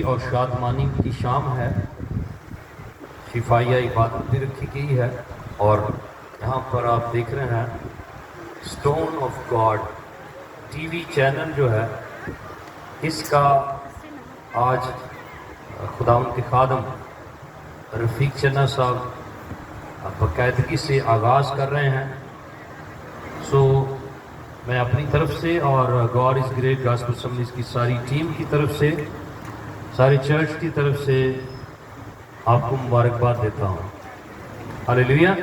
اور شادمانی کی شام ہے، شفائیہ عبادت بھی رکھی گئی ہے، اور یہاں پر آپ دیکھ رہے ہیں stone of God T V channel جو ہے، اس کا آج خداوند کے خادم رفیق چنا صاحب باقاعدگی سے آغاز کر رہے ہیں۔ سو میں اپنی طرف سے اور God is great gospel assemblies کی ساری ٹیم کی طرف سے، ساری چرچ کی طرف سے آپ کو مبارکباد دیتا ہوں۔ ہاللیلویا۔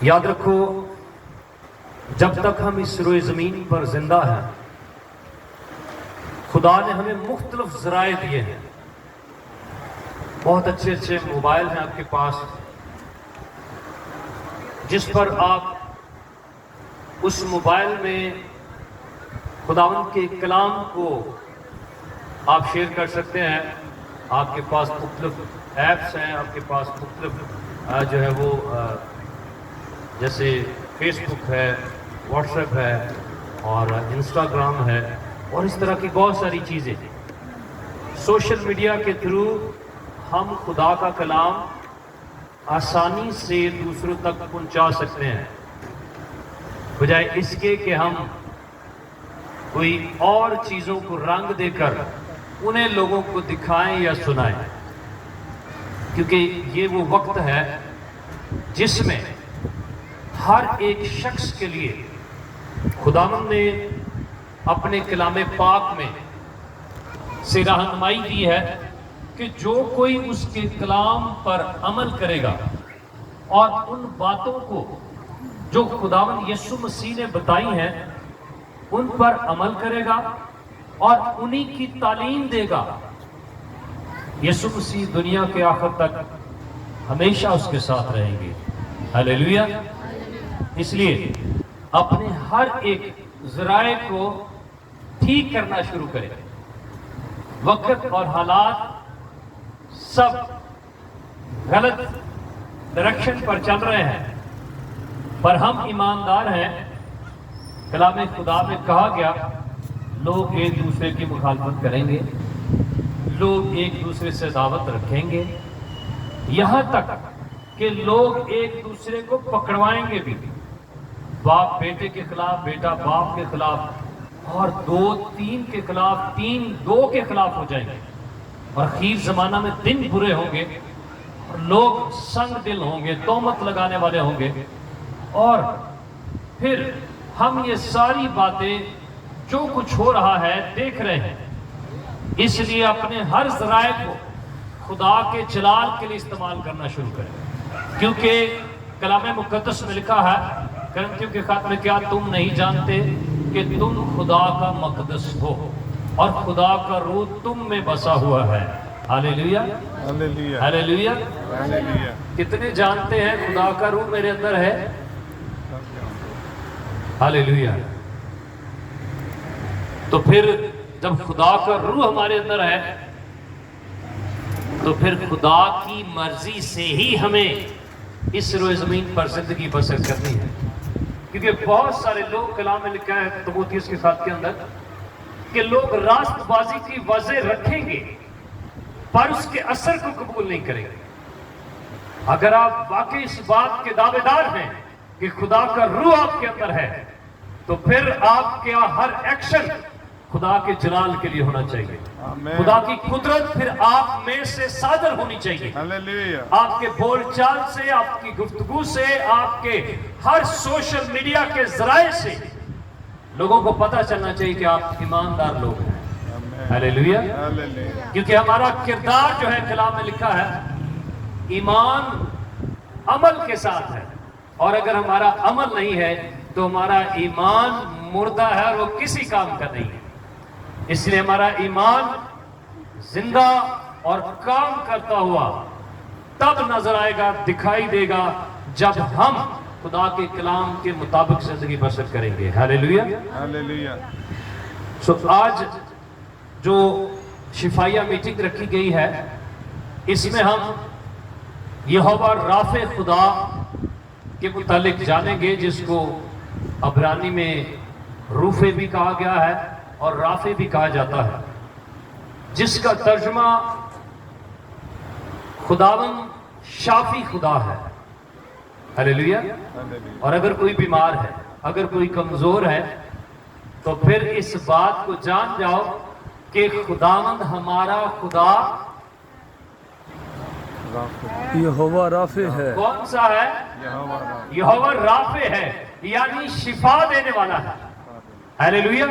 یاد رکھو، جب تک ہم اس روئے زمین پر زندہ ہیں، خدا نے ہمیں مختلف ذرائع دیے ہیں۔ بہت اچھے اچھے موبائل ہیں آپ کے پاس، جس پر آپ اس موبائل میں خداوند کے کلام کو آپ شیئر کر سکتے ہیں۔ آپ کے پاس مختلف ایپس ہیں، آپ کے پاس مختلف جو ہے وہ جیسے فیس بک ہے، واٹس ایپ ہے اور انسٹاگرام ہے، اور اس طرح کی بہت ساری چیزیں۔ سوشل میڈیا کے تھرو ہم خدا کا کلام آسانی سے دوسروں تک پہنچا سکتے ہیں، بجائے اس کے کہ ہم کوئی اور چیزوں کو رنگ دے کر انہیں لوگوں کو دکھائیں یا سنائیں، کیونکہ یہ وہ وقت ہے جس میں ہر ایک شخص کے لیے خداوند نے اپنے کلام پاک میں سے رہنمائی دی ہے کہ جو کوئی اس کے کلام پر عمل کرے گا اور ان باتوں کو جو خداوند یسوع مسیح نے بتائی ہیں ان پر عمل کرے گا اور انہی کی تعلیم دے گا، یسوع مسیح دنیا کے آخر تک ہمیشہ اس کے ساتھ رہیں گے۔ ہاللیلویا۔ اس لیے اپنے ہر ایک ذرائع کو ٹھیک کرنا شروع کریں۔ وقت اور حالات سب غلط ڈائریکشن پر چل رہے ہیں، پر ہم ایماندار ہیں۔ کلام خدا میں کہا گیا، لوگ ایک دوسرے کی مخالفت کریں گے، لوگ ایک دوسرے سے عداوت رکھیں گے، یہاں تک کہ لوگ ایک دوسرے کو پکڑوائیں گے بھی، باپ بیٹے کے خلاف، بیٹا باپ کے خلاف، اور دو تین کے خلاف، تین دو کے خلاف ہو جائیں گے، اور اخیر زمانہ میں دن برے ہوں گے، اور لوگ سنگ دل ہوں گے، تہمت لگانے والے ہوں گے، اور پھر ہم یہ ساری باتیں جو کچھ ہو رہا ہے دیکھ رہے ہیں۔ اس لیے اپنے ہر ذرائع کو خدا کے جلال کے لیے استعمال کرنا شروع کریں، کیونکہ کلام مقدس میں لکھا ہے کرنتھیوں کے خط میں، کیا تم نہیں جانتے کہ تم خدا کا مقدس ہو اور خدا کا روح تم میں بسا ہوا ہے؟ ہاللیلویا، ہاللیلویا۔ کتنے جانتے ہیں خدا کا روح میرے اندر ہے؟ ہاللیلویا۔ تو پھر جب خدا کا روح ہمارے اندر ہے تو پھر خدا کی مرضی سے ہی ہمیں اس روئے زمین پر زندگی بسر کرنی ہے، کیونکہ بہت سارے لوگ، کلام میں لکھا ہے تimotheus کے خط کے اندر، کہ لوگ راست بازی کی وجہ رکھیں گے پر اس کے اثر کو قبول نہیں کریں گے۔ اگر آپ واقعی اس بات کے دعوے دار ہیں کہ خدا کا روح آپ کے اندر ہے، تو پھر آپ کا ہر ایکشن خدا کے جلال کے لیے ہونا چاہیے۔ خدا کی قدرت پھر آپ میں سے صادر ہونی چاہیے، آپ کے بول چال سے، آپ کی گفتگو سے، آپ کے ہر سوشل میڈیا کے ذرائع سے لوگوں کو پتہ چلنا چاہیے کہ آپ ایماندار لوگ ہیں۔ ہاللیلویا۔ کیونکہ ہمارا کردار جو ہے، کلام میں لکھا ہے، ایمان عمل کے ساتھ ہے، اور اگر ہمارا عمل نہیں ہے تو ہمارا ایمان مردہ ہے اور وہ کسی کام کا نہیں ہے۔ اس لیے ہمارا ایمان زندہ اور کام کرتا ہوا تب نظر آئے گا، دکھائی دے گا، جب ہم خدا کے کلام کے مطابق زندگی بسر کریں گے۔ ہاللیلویا، ہاللیلویا۔ سو آج جو شفائیہ میٹنگ رکھی گئی ہے، اس میں ہم یہوہ رافع خدا کے متعلق جانیں گے، جس کو عبرانی میں روفے بھی کہا گیا ہے اور رافع بھی کہا جاتا ہے، جس کا ترجمہ خداوند شافی خدا ہے. ہلیلویا. اور اگر کوئی بیمار ہے، اگر کوئی کمزور ہے، تو پھر اس بات کو جان جاؤ کہ خداوند ہمارا خدا یہوہ رافع ہے. کون سا ہے؟ یہوہ رافع ہے، یعنی شفا دینے والا ہے. ہلیلویا.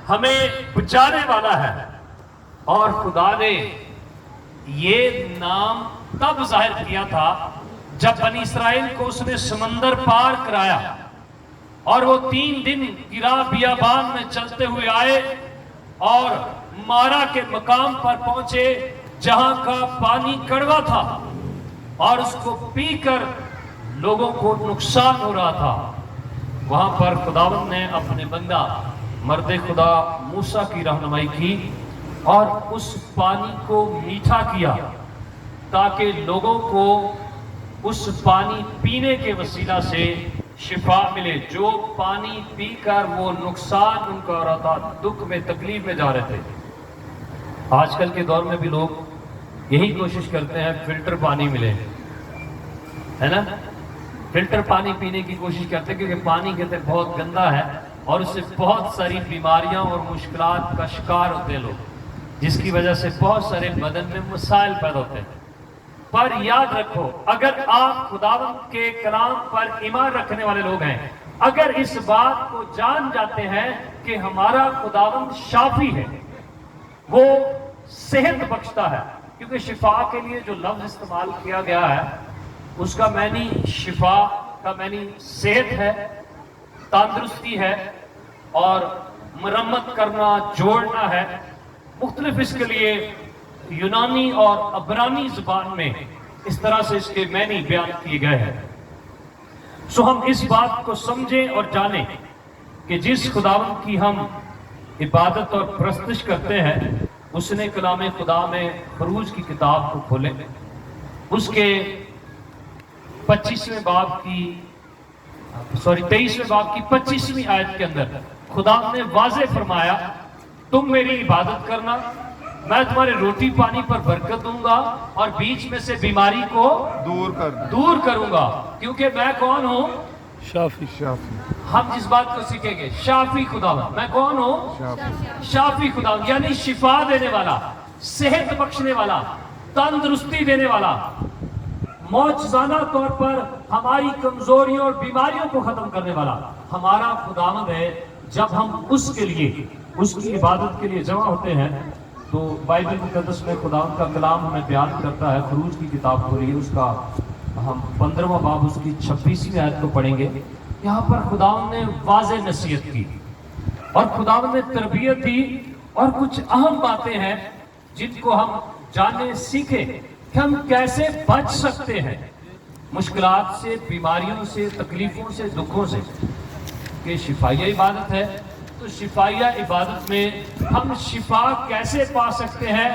ہمیں بچانے والا ہے. اور خدا نے یہ نام تب ظاہر کیا تھا جب بنی اسرائیل کو اس نے سمندر پار کرایا اور وہ 3 دن گرا بیابان میں چلتے ہوئے آئے اور مارا کے مقام پر پہنچے جہاں کا پانی کڑوا تھا اور اس کو پی کر لوگوں کو نقصان ہو رہا تھا. وہاں پر خداوند نے اپنے بندہ مرد خدا موسیٰ کی رہنمائی کی اور اس پانی کو میٹھا کیا تاکہ لوگوں کو اس پانی پینے کے وسیلہ سے شفا ملے. جو پانی پی کر وہ نقصان ان کا ہو رہا تھا، دکھ میں، تکلیف میں جا رہے تھے. آج کل کے دور میں بھی لوگ یہی کوشش کرتے ہیں فلٹر پانی ملے، ہے نا. فلٹر پانی پینے کی کوشش کرتے ہیں کیونکہ پانی کہتے ہیں بہت گندا ہے اور اس سے بہت ساری بیماریاں اور مشکلات کا شکار ہوتے ہیں لوگ، جس کی وجہ سے بہت سارے بدن میں مسائل پیدا ہوتے ہیں. پر یاد رکھو، اگر آپ خداوند کے کلام پر ایمان رکھنے والے لوگ ہیں، اگر اس بات کو جان جاتے ہیں کہ ہمارا خداوند شافی ہے، وہ صحت بخشتا ہے، کیونکہ شفا کے لیے جو لفظ استعمال کیا گیا ہے اس کا معنی شفا کا معنی صحت ہے، تندرستی ہے اور مرمت کرنا، جوڑنا ہے. مختلف اس کے لیے یونانی اور عبرانی زبان میں اس طرح سے اس کے معنی بیان کیے گئے ہیں. سو ہم اس بات کو سمجھیں اور جانیں کہ جس خداوند کی ہم عبادت اور پرستش کرتے ہیں اس نے کلام خدا میں خروج کی کتاب کو کھولے، اس کے 23ویں باب کی 25ویں آیت کے اندر خدا نے واضح فرمایا، تم میری عبادت کرنا، میں تمہارے روٹی پانی پر برکت دوں گا اور بیچ میں سے بیماری کو دور کروں گا، کیونکہ میں کون ہوں؟ شافی. ہم جس بات کو سیکھیں گے، شافی خداوند. میں کون ہوں؟ شافی خداوند، یعنی شفا دینے والا، صحت بخشنے والا، تندرستی دینے والا، معجزانہ طور پر ہماری کمزوریوں اور بیماریوں کو ختم کرنے والا ہمارا خداوند ہے. جب ہم اس کے لیے، اس کی عبادت کے لیے جمع ہوتے ہیں تو بائبل مقدس میں خداوند کا کلام ہمیں بیان کرتا ہے. خروج کی کتاب کو لیے اس کا ہم 15واں باب اس کی 26ویں آیت کو پڑھیں گے. یہاں پر خداوند نے واضح نصیحت کی اور خداوند نے تربیت دی اور کچھ اہم باتیں ہیں جن کو ہم جانیں، سیکھیں کہ ہم کیسے بچ سکتے ہیں مشکلات سے، بیماریوں سے، تکلیفوں سے، دکھوں سے. کہ شفائیہ عبادت ہے تو شفائیہ عبادت میں ہم شفا کیسے پا سکتے ہیں،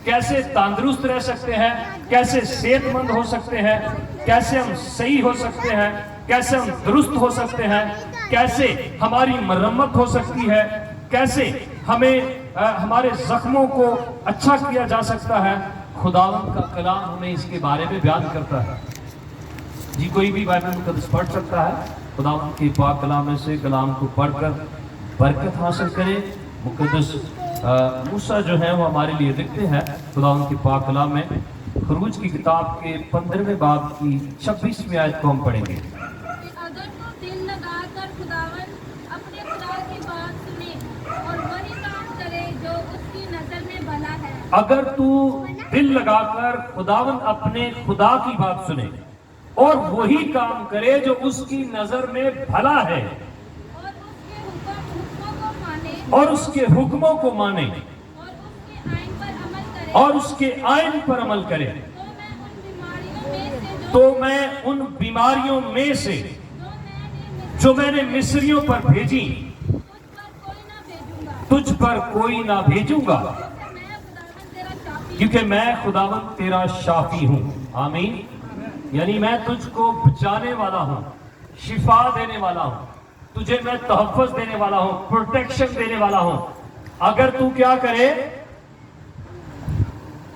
کیسے تندرست رہ سکتے ہیں، کیسے صحت مند ہو سکتے ہیں، کیسے ہم صحیح ہو سکتے ہیں، کیسے ہم درست ہو سکتے ہیں، کیسے ہماری مرمت ہو سکتی ہے، کیسے ہمیں ہمارے زخموں کو اچھا کیا جا سکتا ہے. خداوند کا کلام ہمیں اس کے بارے میں بیان کرتا ہے. جی کوئی بھی بائبل مقدس پڑھ سکتا ہے، خداوند کے پاک کلام میں سے کلام کو پڑھ کر برکت حاصل کرے. مقدس موسیٰ جو ہیں وہ ہمارے لیے لکھتے ہیں خداوند کے پاک کلام میں. خروج کی کتاب کے 15ویں باب کی 26ویں آیت کو ہم پڑھیں گے. اگر تو دل لگا کر خداوند اپنے خدا کی بات سنے اور وہی کام کرے جو اس کی نظر میں بھلا ہے. اگر تو دل لگا کر خداوند اپنے خدا کی بات سنے اور وہی کام کرے جو اس کی نظر میں بھلا ہے اور اس کے حکموں کو مانے اور اس کے آئین پر عمل کرے تو میں ان بیماریوں میں سے جو میں نے مصریوں پر بھیجی تجھ پر کوئی نہ بھیجوں گا، کیونکہ میں خداوند تیرا شافی ہوں. آمین. یعنی میں تجھ کو بچانے والا ہوں، شفا دینے والا ہوں، تجھے میں تحفظ دینے والا ہوں، پروٹیکشن دینے والا ہوں. اگر تو کیا کرے؟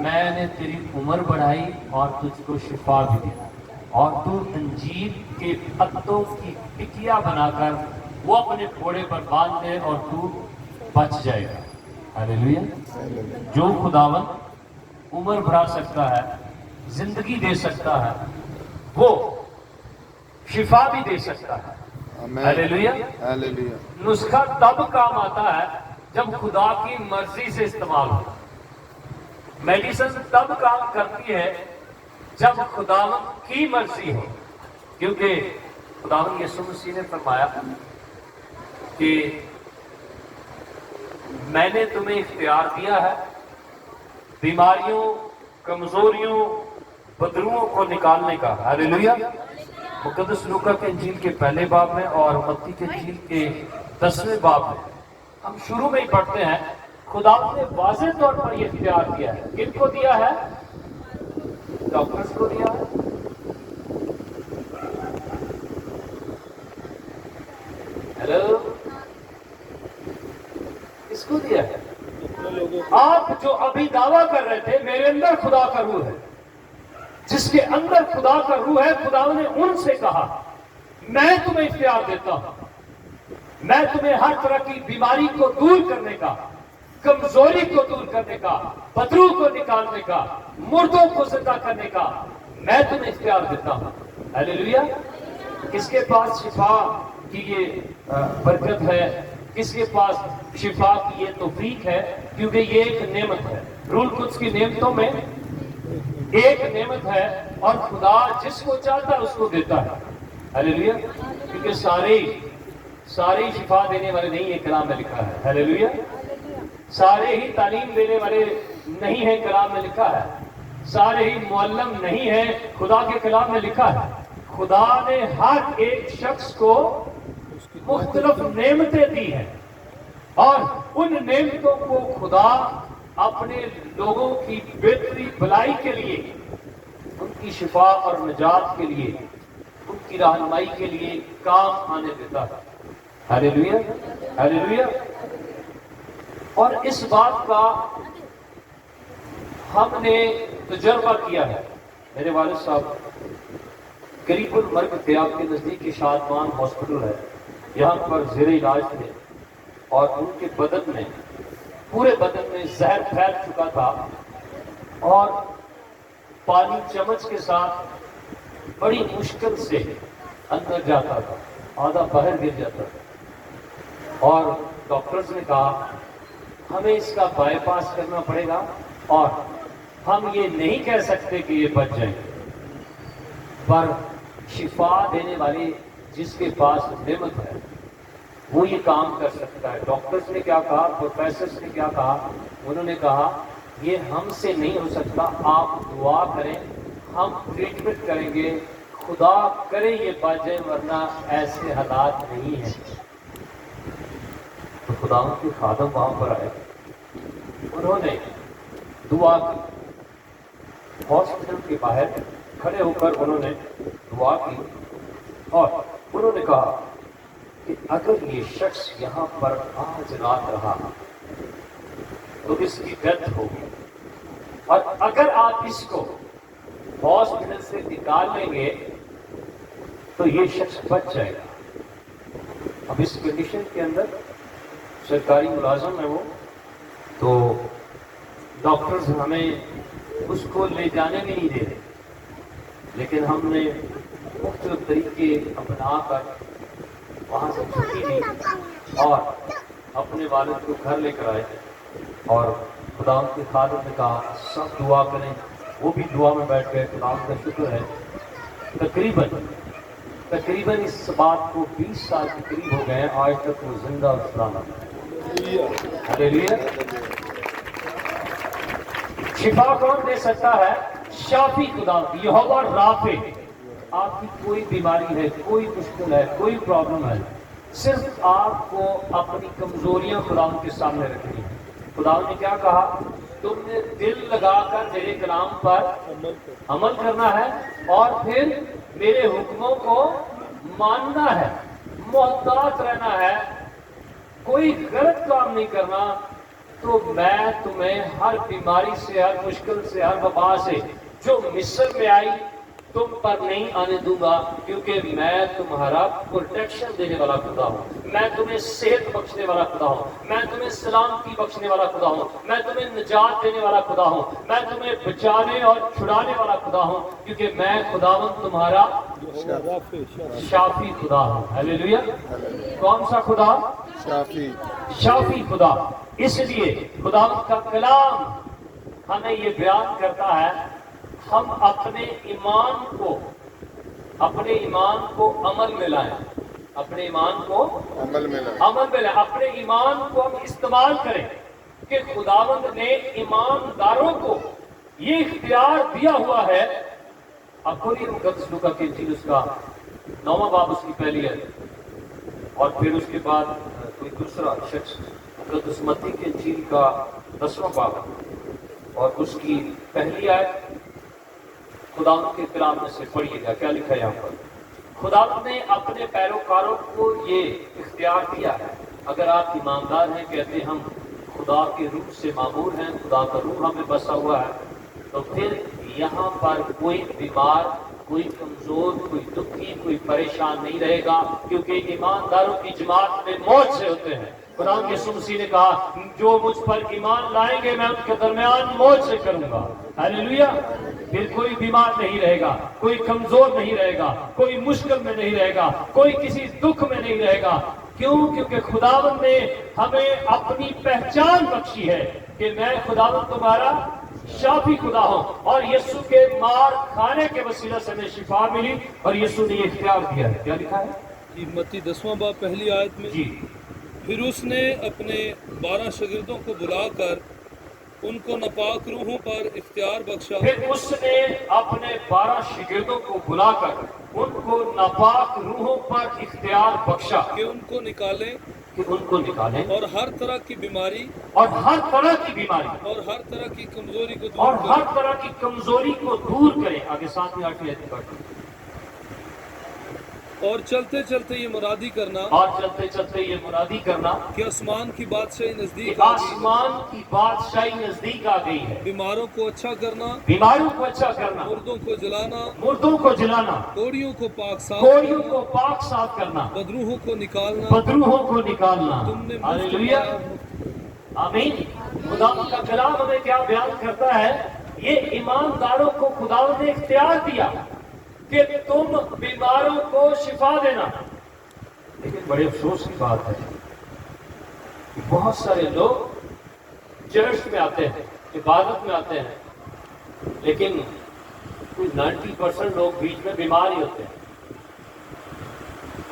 میں نے تیری عمر بڑھائی اور تجھ کو شفا بھی دی، اور تو انجیر کے پتوں کی ٹکیا بنا کر وہ اپنے گھوڑے پر باندھ دے اور تو بچ جائے گا۔ ہاللیلویا۔ جو خداوند عمر بڑھا سکتا ہے، زندگی دے سکتا ہے، وہ شفا بھی دے سکتا ہے۔ ہاللیلویا۔ ہاللیلویا۔ نسخہ تب کام آتا ہے جب خدا کی مرضی سے استعمال ہو۔ میڈیسن تب کام کرتی ہے جب خداوند کی مرضی ہو، کیونکہ خداوند یسوع مسیح نے فرمایا کہ میں نے تمہیں اختیار دیا ہے بیماریوں، کمزوریوں، بدروؤں کو نکالنے کا۔ ہاللیلویا۔ مقدس لوکا کے انجیل کے پہلے باب میں اور متی کے انجیل کے 10ویں باب میں ہم شروع میں ہی پڑھتے ہیں، خدا نے واضح طور پر یہ اختیار دیا ہے۔ کن کو دیا ہے؟ ڈاکٹرز کو دیا ہے، ہیلو، کس کو دیا ہے؟ آپ جو ابھی دعویٰ کر رہے تھے میرے اندر خدا کا روح ہے، جس کے اندر خدا کا روح ہے، خدا نے ان سے کہا میں تمہیں اختیار دیتا ہوں، میں تمہیں ہر طرح کی بیماری کو دور کرنے کا، کمزوری کو دور کرنے کا، بدرو کو نکالنے کا، مردوں کو زندہ کرنے کا میں تمہیں اختیار دیتا ہوں۔ ہاللیلویا۔ کس کے پاس شفا کی یہ برکت ہے؟ کس کے پاس شفا کی یہ توفیق ہے؟ کیونکہ یہ ایک نعمت ہے، روح القدس کی نعمتوں میں ایک نعمت ہے، اور خدا جس کو چاہتا ہے اس کو دیتا ہے۔ ہاللیلویا۔ کیونکہ سارے شفا دینے والے نہیں ہے، کلام میں لکھا ہے۔ ہاللیلویا۔ سارے ہی تعلیم دینے والے نہیں ہیں، کلام میں لکھا ہے۔ سارے ہی معلم نہیں ہیں، خدا کے کلام میں لکھا ہے۔ خدا نے ہر ایک شخص کو مختلف نعمتیں دی ہیں، اور ان نعمتوں کو خدا اپنے لوگوں کی بہتری بھلائی کے لیے، ان کی شفا اور نجات کے لیے، ان کی رہنمائی کے لیے کام آنے دیتا ہے۔ ہاللیلویا۔ ہاللیلویا۔ اور اس بات کا ہم نے تجربہ کیا ہے۔ میرے والد صاحب قریب المرگ تھے، آپ کے نزدیک شادمان ہاسپٹل ہے، یہاں پر زیر علاج تھے، اور ان کے بدن میں، پورے بدن میں زہر پھیل چکا تھا، اور پانی چمچ کے ساتھ بڑی مشکل سے اندر جاتا تھا، آدھا باہر گر جاتا تھا، اور ڈاکٹرز نے کہا ہمیں اس کا بائی پاس کرنا پڑے گا، اور ہم یہ نہیں کہہ سکتے کہ یہ بچ جائیں، پر شفا دینے والی جس کے پاس نعمت ہے وہ یہ کام کر سکتا ہے۔ ڈاکٹرز نے کیا کہا، پروفیسرز نے کیا کہا؟ انہوں نے کہا یہ ہم سے نہیں ہو سکتا، آپ دعا کریں، ہم ٹریٹمنٹ کریں گے، خدا کرے یہ بچ جائے، ورنہ ایسے حالات نہیں ہیں۔ تو خدا کے خادم وہاں پر آئے، انہوں نے دعا کی، ہاسپٹل کے باہر کھڑے ہو کر انہوں نے دعا کی، اور انہوں نے کہا کہ اگر یہ شخص یہاں پر آج رات رہا تو اس کی ڈیتھ ہوگی، اور اگر آپ اس کو ہاسپٹل سے نکال لیں گے تو یہ شخص بچ جائے گا۔ اب اس کنڈیشن کے اندر سرکاری ملازم ہے وہ، تو ڈاکٹرز ہمیں اس کو لے جانے میں نہیں دے رہے، لیکن ہم نے مختلف طریقے اپنا کر وہاں سے چھٹی لی، اور اپنے والد کو گھر لے کر آئے، اور خدا کے خادم نے کہا سب دعا کریں، وہ بھی دعا میں بیٹھ گئے۔ خدا کا شکر ہے، تقریباً اس بات کو 20 سال کے قریب ہو گئے ہیں، آج تک وہ زندہ اور سلامت ہے۔ ہاللیلویا۔ شفا کون دے سکتا ہے؟ شافی خدا، یہوہ رافع۔ آپ کی کوئی بیماری ہے، کوئی مشکل ہے، کوئی پرابلم ہے، صرف آپ کو اپنی کمزوریاں خدا کے سامنے رکھنی ہے۔ خدا نے کیا کہا؟ تم نے دل لگا کر میرے کلام پر عمل کرنا ہے، اور پھر میرے حکموں کو ماننا ہے، محتاط رہنا ہے، کوئی غلط کام نہیں کرنا، تو میں تمہیں ہر بیماری سے، ہر مشکل سے، ہر وبا سے جو مصر میں آئی تم پر نہیں آنے دوں گا، کیونکہ میں تمہارا پروٹیکشن دینے والا خدا ہوں، میں تمہیں صحت بخشنے والا خدا ہوں، میں تمہیں سلامتی بخشنے والا خدا ہوں، میں تمہیں نجات دینے والا خدا ہوں، میں تمہیں بچانے اور چھڑانے والا خدا ہوں، کیونکہ میں خداوند تمہارا شافی خدا ہوں۔ ہلیلویا۔ کون سا خدا؟ شافی خدا۔ اس لیے خداوند کا کلام ہمیں یہ بیان کرتا ہے، ہم اپنے ایمان کو عمل میں لائیں، اپنے ایمان کو عمل میں لائیں، اپنے ایمان کو ہم استعمال کریں کہ خداوند نے ایمانداروں کو یہ اختیار دیا ہوا ہے۔ اب کھولیے مقدس لوکا کی انجیل، اس کا 9واں باب، اس کی پہلی ہے، اور پھر اس کے بعد کوئی دوسرا شخص مقدس متی کی انجیل کا 10واں باب اور اس کی پہلی آیت خداوند کے کلام میں سے پڑھیے گا۔ کیا لکھا ہے یہاں پر؟ خداوند نے اپنے پیروکاروں کو یہ اختیار دیا ہے، اگر آپ ایماندار ہیں، کہتے ہم خدا کے روح سے معمور ہیں، خدا کا روح ہمیں بسا ہوا ہے، تو پھر یہاں پر کوئی بیمار، کوئی کمزور، کوئی دکھی، کوئی پریشان نہیں رہے گا، کیونکہ ایمانداروں کی جماعت میں موت سے ہوتے ہیں۔ خدا یسوع مسیح نے کہا جو مجھ پر ایمان لائیں گے میں ان کے درمیان موت سے کروں گا۔ ہلیلویا۔ پھر کوئی بیمار نہیں رہے گا، کوئی کمزور نہیں رہے گا، کوئی مشکل میں نہیں رہے گا، کوئی کسی دکھ میں نہیں رہے گا۔ کیوں؟ کیونکہ خداوند نے ہمیں اپنی پہچان بخشی ہے کہ میں خداوند تمہارا شافی خدا ہوں، اور یسوع کے مار کھانے کے وسیلہ سے ہمیں شفا ملی، اور یسوع نے یہ اختیار دیا ہے۔ کیا لکھا ہے؟ متی 10واں باب پہلی آیت میں، جی، پھر اس نے اپنے 12 شاگردوں کو بلا کر ان کو ناپاک روحوں پر اختیار بخشا، پھر اس نے اپنے 12 شاگردوں کو بلا کر ان کو ناپاک روحوں پر اختیار بخشا کہ ان کو نکالیں کہ ان کو نکالیں اور ہر طرح کی بیماری اور ہر طرح کی بیماری اور ہر طرح کی کمزوری کو اور دور ہر کریں، طرح کی کمزوری کو دور کریں۔ آگے ساتھ میں آٹھویں آیت پڑھیں۔ اور چلتے چلتے یہ مرادی کرنا اور چلتے چلتے یہ مرادی کرنا کہ آسمان کی بادشاہی کہ نزدیک آ گئی ہے، آسمان کی بادشاہی نزدیک آ گئی ہے، بیماروں کو اچھا کرنا، بیماروں کو اچھا کرنا، مردوں کو جلانا، مردوں کو جلانا، کوڑیوں کو پاک صاف کوڑیوں کرنا، کو پاک صاف کرنا، بدروحوں کو نکالنا، بدروحوں کو نکالنا۔ تم نے مفت ہلیلویا، پایا۔ آمین۔ خدا کا کلام ہمیں کیا بیان کرتا ہے؟ یہ ایمانداروں کو خدا نے اختیار دیا کہ تم بیماروں کو شفا دینا۔ لیکن بڑے افسوس کی بات ہے کہ بہت سارے لوگ چرچ میں آتے ہیں، عبادت میں آتے ہیں، لیکن کوئی 90% لوگ بیچ میں بیمار ہی ہوتے ہیں۔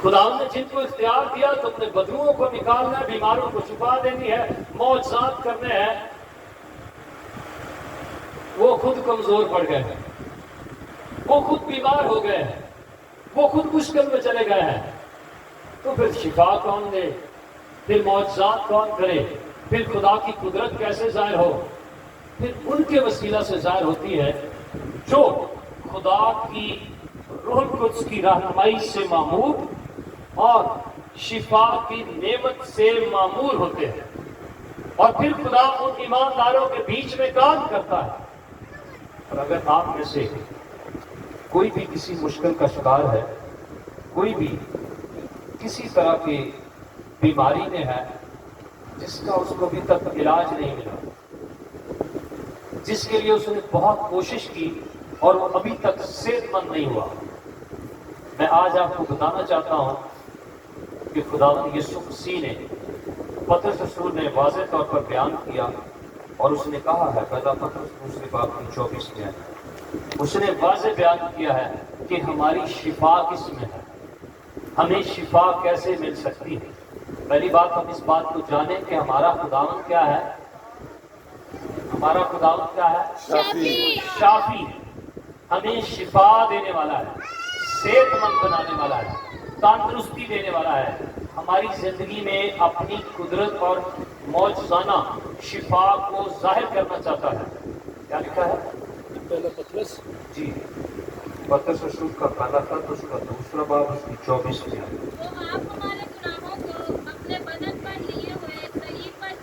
خدا نے جن کو اختیار دیا تو اپنے بدروؤں کو نکالنا ہے، بیماروں کو شفا دینی ہے، معجزات کرنے ہیں، وہ خود کمزور پڑ گئے ہیں، وہ خود بیمار ہو گئے ہیں، وہ خود مشکل میں چلے گئے ہیں، تو پھر شفا کون دے؟ پھر معجزات کون کرے؟ پھر خدا کی قدرت کیسے ظاہر ہو؟ پھر ان کے وسیلہ سے ظاہر ہوتی ہے جو خدا کی روح القدس کی رہنمائی سے معمور اور شفا کی نعمت سے معمور ہوتے ہیں، اور پھر خدا ان ایمانداروں کے بیچ میں کام کرتا ہے۔ اور اگر آپ میں سے کوئی بھی کسی مشکل کا شکار ہے، کوئی بھی کسی طرح کی بیماری میں ہے جس کا اس کو ابھی تک علاج نہیں ملا، جس کے لیے اس نے بہت کوشش کی اور وہ ابھی تک صحت مند نہیں ہوا، میں آج آپ کو بتانا چاہتا ہوں کہ خداوند یسوع مسیح نے، پطرس رسول نے واضح طور پر بیان کیا، اور اس نے کہا ہے پہلا پطرس دوسرے باب کی 24 میں، اس نے واضح بیان کیا ہے کہ ہماری شفا کس میں ہے، ہمیں شفا کیسے مل سکتی ہے۔ پہلی بات ہم اس بات کو جانیں کہ ہمارا خداوند کیا ہے؟ ہمارا خداوند کیا ہے؟ شافی ہے، ہمیں شفا دینے والا ہے، صحت مند بنانے والا ہے، تندرستی دینے والا ہے، ہماری زندگی میں اپنی قدرت اور معجزانہ شفا کو ظاہر کرنا چاہتا ہے۔ کیا لکھا ہے؟ پہلا پطرس جی، پطرس رسول کا پہلا خط اس کا دوسرا باب اس کی 24 میں وہ آپ ہمارے گناہوں کو اپنے بدن پر لیے ہوئے صلیب پر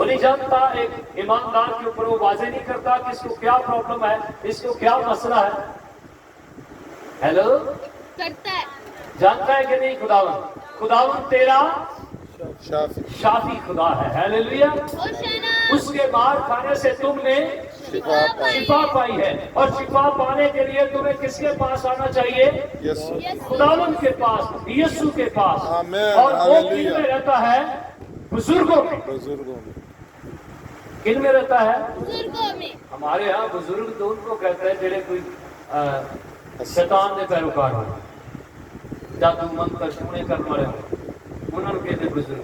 وہ نہیں جانتا ایک ایماندار کے اوپر وہ واضح نہیں کرتا کہ اس کو کیا پرابلم ہے, اس کو کیا مسئلہ ہے. ہیلو, کرتا ہے. جانتا ہے کہ نہیں خداوند؟ خداوند تیرا شافی شافی خدا ہے. ہیلیلویا. اس کے مار کھانے سے تم نے شفا پائی. شفا پائی ہے, اور شفا پانے کے لیے تمہیں کس کے پاس آنا چاہیے؟ یسوع خداوند کے پاس, یسوع کے پاس. آمین. اور وہ کن ہاللویا. میں رہتا ہے؟ بزرگوں میں. بزرگوں میں. کن میں رہتا ہے؟ بزرگوں میں. ہمارے ہاں بزرگ تو ان کو کہتے ہیں جڑے کوئی شیطان کے پیروکار ہو, جادو منتر ٹونے کر مرے ہو, انہوں نے کہتے بزرگ.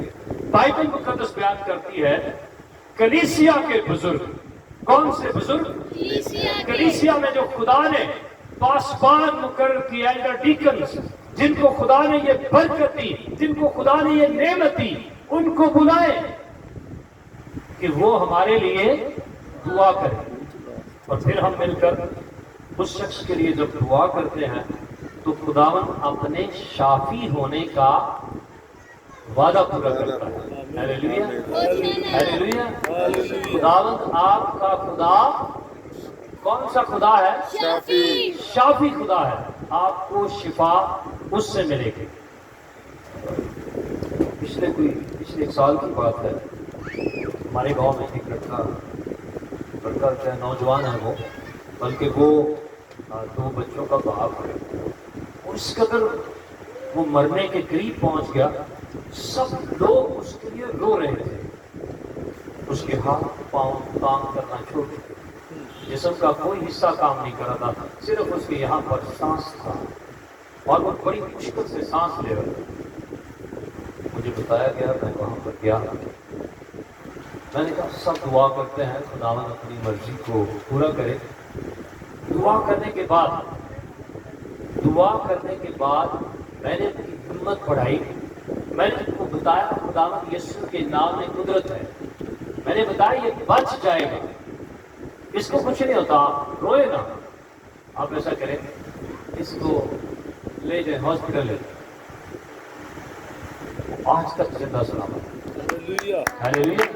بائبل مقدس بیان کرتی ہے کلیسیا کے بزرگ. کون سے بزرگ؟ کلیسیا میں جو خدا نے پاسبان مقرر کیا, ڈیکنز, جن کو خدا نے یہ برکت دی, جن کو خدا نے یہ نعمت دی, ان کو بلائے کہ وہ ہمارے لیے دعا کریں. اور پھر ہم مل کر اس شخص کے لیے جب دعا کرتے ہیں تو خداوند اپنے شافی ہونے کا وعدہ پورا کرتا ہے. Hallelujah, hallelujah. خداوند آپ کا خدا کون سا خدا ہے؟ شافی. شافی خدا ہے. آپ کو شفا اس سے ملے گی. پچھلے ایک سال کی بات ہے, ہمارے گاؤں میں ایک لڑکا کیا نوجوان ہے وہ, بلکہ وہ 2 بچوں کا باپ ہے. اس قدر وہ مرنے کے قریب پہنچ گیا. سب لوگ اس کے لیے رو رہے تھے. اس کے ہاتھ پاؤں کام کرنا چھوڑ چکے, جسم کا کوئی حصہ کام نہیں کر رہا تھا, صرف اس کے یہاں پر سانس تھا, اور وہ بڑی مشکل سے سانس لے رہا تھا. مجھے بتایا گیا, میں وہاں پر گیا, میں نے کہا سب دعا کرتے ہیں خداوند اپنی مرضی کو پورا کرے. دعا کرنے کے بعد میں نے اپنی ہمت بڑھائی. میں نے ان کو بتایا خداوند یسوع کے نام میں قدرت ہے. میں نے بتایا یہ بچ جائے گا, اس کو کچھ نہیں ہوتا, روئے نا. آپ ایسا کریں, اس کو لے جائیں ہاسپٹل لے, آج تک زندہ سلامت. ہیلیلویا.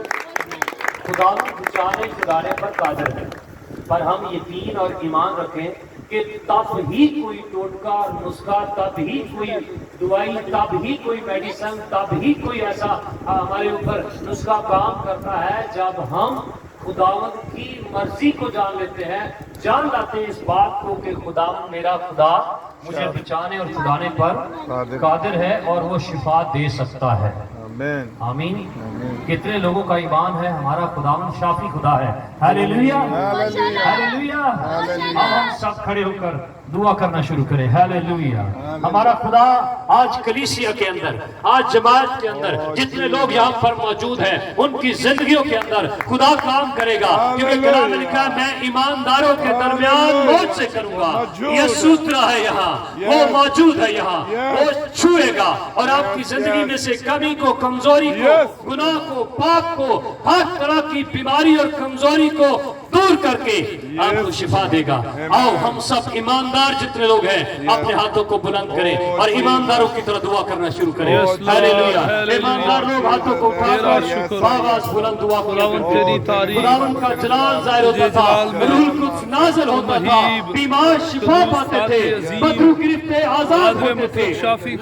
خداوند بچانے چھڑانے پر قادر ہے, پر ہم یقین اور ایمان رکھیں کہ تب ہی کوئی ٹوٹکا نسخہ, تب ہی کوئی دوائی, تب ہی کوئی میڈیسن, تب ہی کوئی ایسا ہمارے اوپر نسخہ کام کرتا ہے جب ہم خداوند کی مرضی کو جان لیتے ہیں, جان لاتے ہیں اس بات کو کہ خداوند میرا خدا مجھے بچانے اور چھڑانے پر قادر ہے اور وہ شفا دے سکتا ہے. آمین. آمین. کتنے لوگوں کا ایمان ہے ہمارا خداوند شافی خدا ہے؟ Hallelujah, hallelujah. اب ہم سب کھڑے ہو کر دعا کرنا شروع کریں. ہیلیلویا. ہمارا خدا آج کلیسیا کے اندر, آج جماعت کے اندر جتنے لوگ یہاں پر موجود ہیں, ان کی زندگیوں کے اندر خدا کام کرے گا, کیونکہ کلام میں لکھا ہے میں ایمانداروں کے درمیان موج سے کروں گا. یہ سوترا ہے یہاں, وہ موجود ہے یہاں, وہ چھوئے گا اور آپ کی زندگی میں سے کمی کو, کمزوری کو, گناہ کو, پاپ کو, ہر طرح کی بیماری اور کمزوری کو دور کر کے آپ کو شفا دے گا. آؤ ہم سب ایماندار جتنے لوگ ہیں اپنے ہاتھوں کو بلند کریں اور ایمانداروں کی طرح دعا کرنا شروع کریں. ہیلیلویا. ایماندار لوگ ہاتھوں کو اٹھا کر آواز بلند دعا کریں. خداوند کا جلال ظاہر ہوتا تھا, روح القدس نازل ہوتا تھا, بیمار شفا پاتے تھے, بدو گرفتے آزاد ہوتے تھے,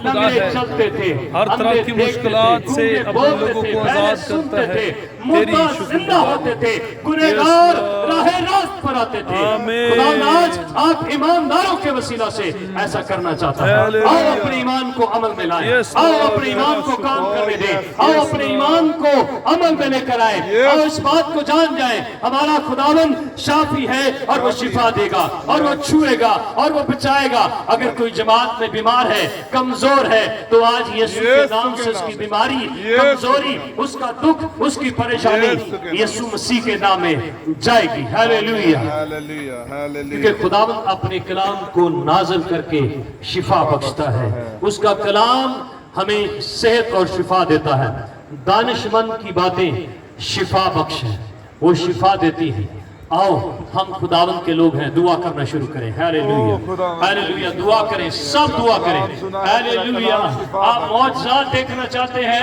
لنگڑے چلتے تھے, ہر طرح کی مشکلات سے اپنے لوگوں کو آزاد کرتا ہے. مردہ زندہ ہوتے تھے, گنہگار راہ راست پر آتے تھے. خداوند آج آپ ایمانداروں کے وسیلہ سے ایسا کرنا چاہتا ہے. آؤ اپنے ایمان کو عمل میں لائیں, آؤ اپنے ایمان کو کام کرنے دیں, آؤ اپنے ایمان کو عمل میں لے کر آئیں, آؤ اس بات کو جان جائیں ہمارا خداوند شافی ہے اور وہ شفا دے گا اور وہ چھوئے گا اور وہ بچائے گا. اگر کوئی جماعت میں بیمار ہے, کمزور ہے, تو آج یسوع کے نام سے اس کی بیماری, کمزوری, اس کا دکھ, اس کی پریشانی یسوع مسیح کے نام میں جائے گی. ہیلیلویا. کیونکہ خداوند اپنے کلام کو نازل کر کے شفا بخشتا ہے. اس کا کلام ہمیں صحت اور شفا دیتا ہے. دانش مند کی باتیں شفا بخش ہیں, وہ شفا دیتی ہیں. آؤ ہم خداوند کے لوگ ہیں, دعا کرنا شروع کریں. Hallelujah, hallelujah. دعا کریں, سب دعا کریں. ہیلیلویا. آپ معجزات دیکھنا چاہتے ہیں,